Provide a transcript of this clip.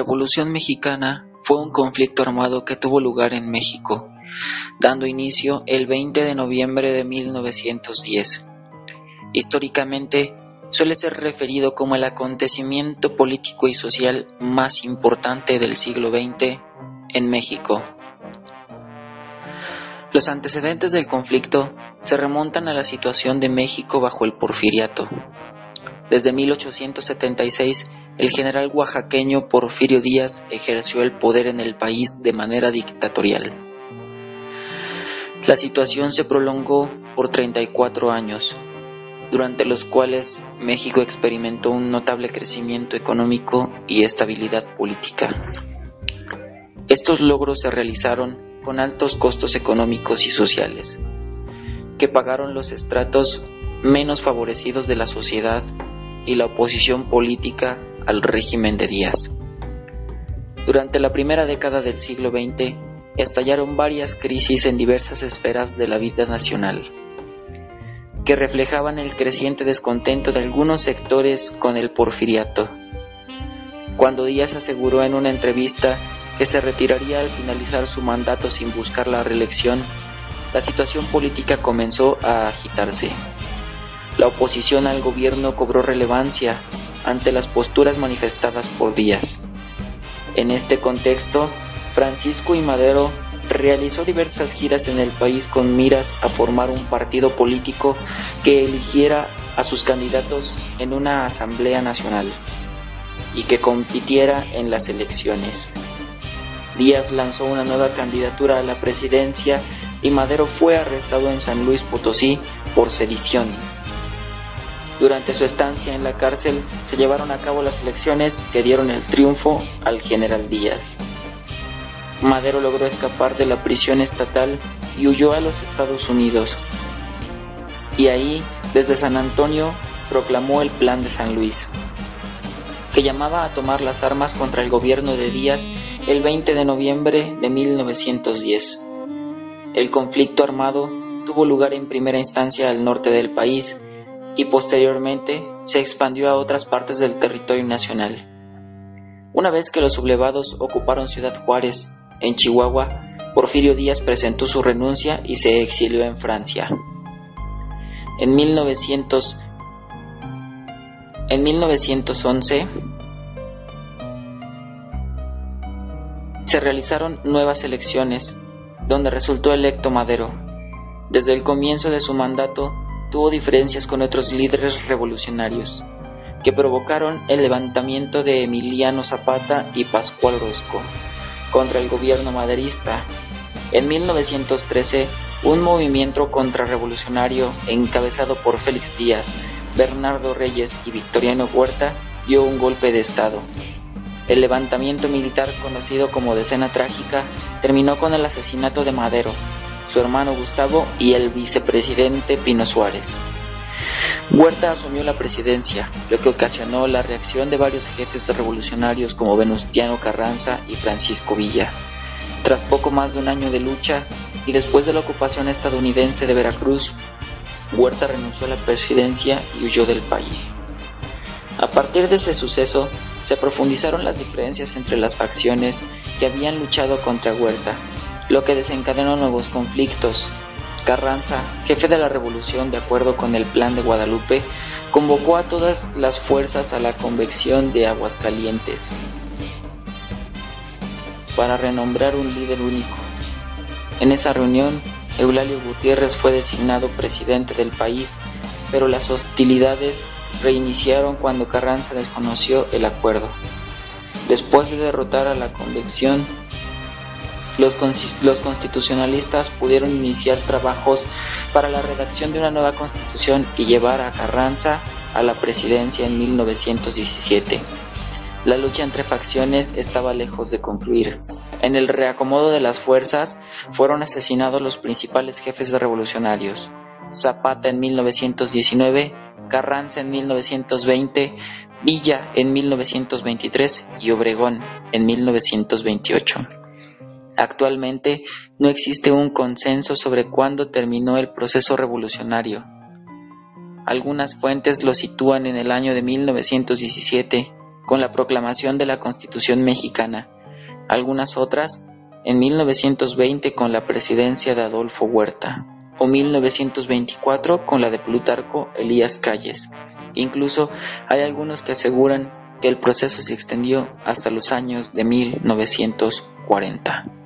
Revolución Mexicana fue un conflicto armado que tuvo lugar en México, dando inicio el 20 de noviembre de 1910. Históricamente, suele ser referido como el acontecimiento político y social más importante del siglo XX en México. Los antecedentes del conflicto se remontan a la situación de México bajo el Porfiriato. Desde 1876, el general oaxaqueño Porfirio Díaz ejerció el poder en el país de manera dictatorial. La situación se prolongó por 34 años, durante los cuales México experimentó un notable crecimiento económico y estabilidad política. Estos logros se realizaron con altos costos económicos y sociales, que pagaron los estratos menos favorecidos de la sociedad y la oposición política al régimen de Díaz. Durante la primera década del siglo XX, estallaron varias crisis en diversas esferas de la vida nacional, que reflejaban el creciente descontento de algunos sectores con el porfiriato. Cuando Díaz aseguró en una entrevista que se retiraría al finalizar su mandato sin buscar la reelección, la situación política comenzó a agitarse. La oposición al gobierno cobró relevancia ante las posturas manifestadas por Díaz. En este contexto, Francisco I. Madero realizó diversas giras en el país con miras a formar un partido político que eligiera a sus candidatos en una asamblea nacional y que compitiera en las elecciones. Díaz lanzó una nueva candidatura a la presidencia y Madero fue arrestado en San Luis Potosí por sedición. Durante su estancia en la cárcel se llevaron a cabo las elecciones que dieron el triunfo al general Díaz. Madero logró escapar de la prisión estatal y huyó a los Estados Unidos. Y ahí, desde San Antonio, proclamó el Plan de San Luis, que llamaba a tomar las armas contra el gobierno de Díaz el 20 de noviembre de 1910. El conflicto armado tuvo lugar en primera instancia al norte del país y posteriormente se expandió a otras partes del territorio nacional. Una vez que los sublevados ocuparon Ciudad Juárez, en Chihuahua, Porfirio Díaz presentó su renuncia y se exilió en Francia. En 1911 se realizaron nuevas elecciones, donde resultó electo Madero. Desde el comienzo de su mandato tuvo diferencias con otros líderes revolucionarios, que provocaron el levantamiento de Emiliano Zapata y Pascual Orozco contra el gobierno maderista. En 1913, un movimiento contrarrevolucionario encabezado por Félix Díaz, Bernardo Reyes y Victoriano Huerta dio un golpe de estado. El levantamiento militar, conocido como Decena Trágica, terminó con el asesinato de Madero, su hermano Gustavo y el vicepresidente Pino Suárez. Huerta asumió la presidencia, lo que ocasionó la reacción de varios jefes revolucionarios como Venustiano Carranza y Francisco Villa. Tras poco más de un año de lucha y después de la ocupación estadounidense de Veracruz, Huerta renunció a la presidencia y huyó del país. A partir de ese suceso, se profundizaron las diferencias entre las facciones que habían luchado contra Huerta, lo que desencadenó nuevos conflictos. Carranza, jefe de la revolución de acuerdo con el Plan de Guadalupe, convocó a todas las fuerzas a la convención de Aguascalientes para renombrar un líder único. En esa reunión, Eulalio Gutiérrez fue designado presidente del país, pero las hostilidades reiniciaron cuando Carranza desconoció el acuerdo. Después de derrotar a la convención, los constitucionalistas pudieron iniciar trabajos para la redacción de una nueva constitución y llevar a Carranza a la presidencia en 1917. La lucha entre facciones estaba lejos de concluir. En el reacomodo de las fuerzas fueron asesinados los principales jefes revolucionarios: Zapata en 1919, Carranza en 1920, Villa en 1923 y Obregón en 1928. Actualmente no existe un consenso sobre cuándo terminó el proceso revolucionario. Algunas fuentes lo sitúan en el año de 1917 con la proclamación de la Constitución mexicana, algunas otras en 1920 con la presidencia de Adolfo Huerta, o 1924 con la de Plutarco Elías Calles. Incluso hay algunos que aseguran que el proceso se extendió hasta los años de 1940.